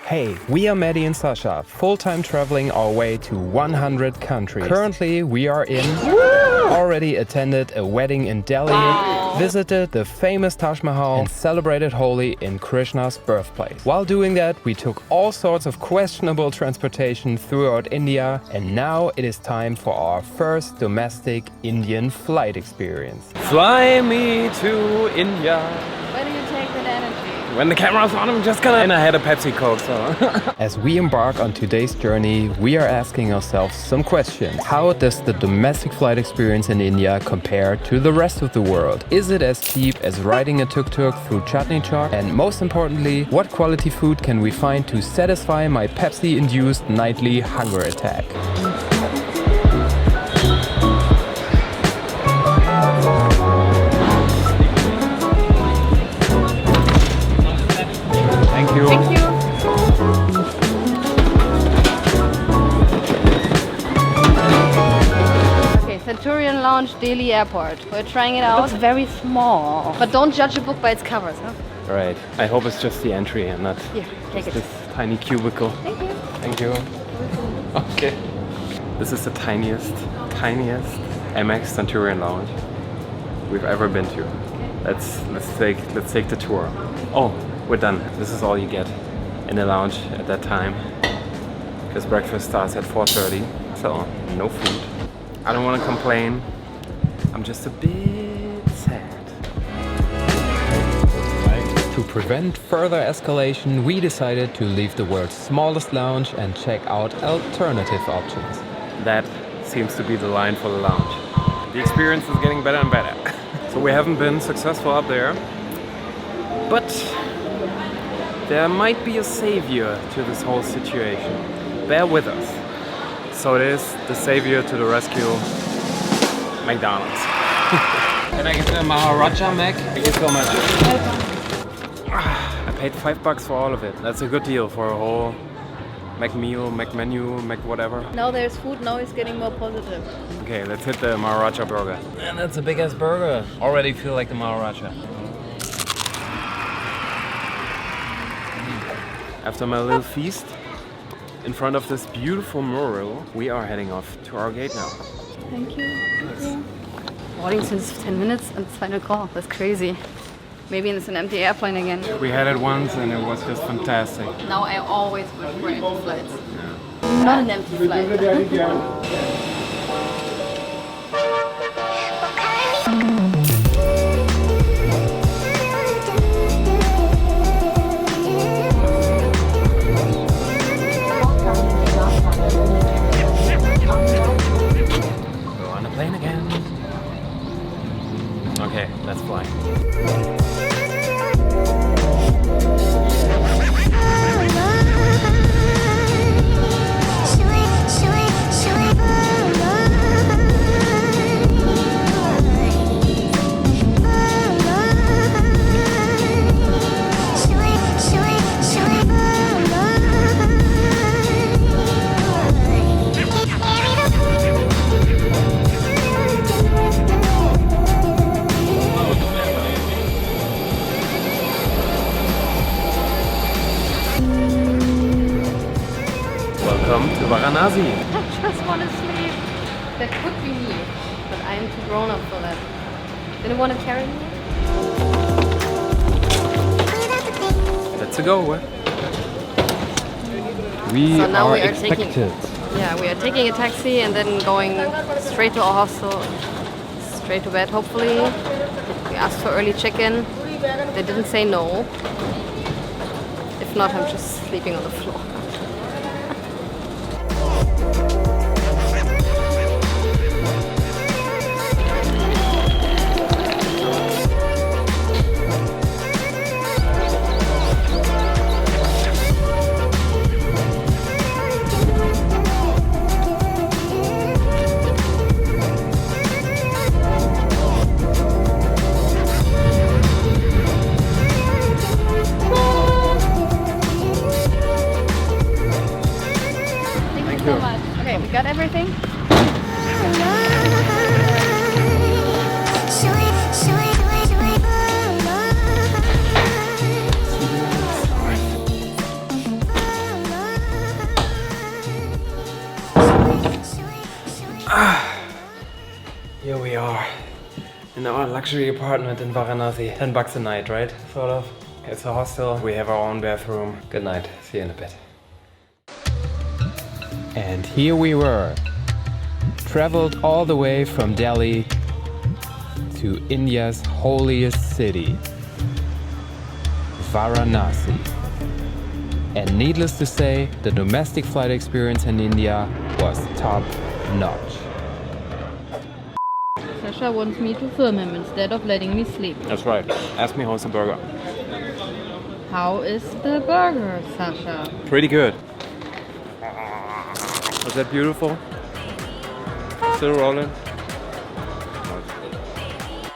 Hey, we are Maddy and Sascha, full-time traveling our way to 100 countries. Currently, we are in... Already attended a wedding in Delhi, visited the famous Taj Mahal, and celebrated Holi in Krishna's birthplace. While doing that, we took all sorts of questionable transportation throughout India, and now it is time for our first domestic Indian flight experience. Fly me to India. Where do you take that energy? When the camera's on, I'm just gonna... And I had a Pepsi Coke, so... As we embark on today's journey, we are asking ourselves some questions. How does the domestic flight experience in India compare to the rest of the world? Is it as cheap as riding a tuk-tuk through Chutney Chalk? And most importantly, what quality food can we find to satisfy my Pepsi-induced nightly hunger attack? Thank you. Thank you. Okay, Centurion Lounge, Delhi Airport. We're trying it out. It's very small. But don't judge a book by its covers, huh? Right. I hope it's just the entry and not Here, take it. this tiny cubicle. Thank you. Thank you. Okay. This is the tiniest MX Centurion Lounge we've ever been to. Let's take the tour. Oh, we're done. This is all you get in the lounge at that time, because breakfast starts at 4:30. So no food. I don't want to complain. I'm just a bit sad. To prevent further escalation, we decided to leave the world's smallest lounge and check out alternative options. That seems to be the line for the lounge. The experience is getting better and better. So we haven't been successful up there, but there might be a savior to this whole situation. Bear with us. So it is the savior to the rescue, McDonald's. Can I get the Maharaja Mac? Thank you so much. I paid $5 for all of it. That's a good deal for a whole Mac meal, Mac menu, Mac whatever. Now there's food, now it's getting more positive. Okay, let's hit the Maharaja burger. And that's a big ass burger. Already feel like the Maharaja. After my little feast in front of this beautiful mural, we are heading off to our gate now. Thank you. Boarding since 10 minutes and it's final call. That's crazy. Maybe it's an empty airplane again. We had it once and it was just fantastic. Now I always wish for empty flights. Not an empty flight. Okay, let's fly. Welcome to Varanasi. I just want to sleep. That could be me, but I am too grown up for that. Didn't want to carry me? Let's go. We So now are we are expected. We are taking a taxi and then going straight to our hostel, straight to bed hopefully. We asked for early check-in. They didn't say no. If not, I'm just sleeping on the floor. So much. Okay, we got everything? are in our luxury apartment in Varanasi. 10 bucks a night, right? Sort of. It's a hostel. We have our own bathroom. Good night. See you in a bit. And here we were. Traveled all the way from Delhi to India's holiest city, Varanasi. And needless to say, the domestic flight experience in India was top notch. Sascha wants me to film him instead of letting me sleep. That's right. Ask me how's the burger. How is the burger, Sascha? Pretty good. Was that beautiful? Still rolling?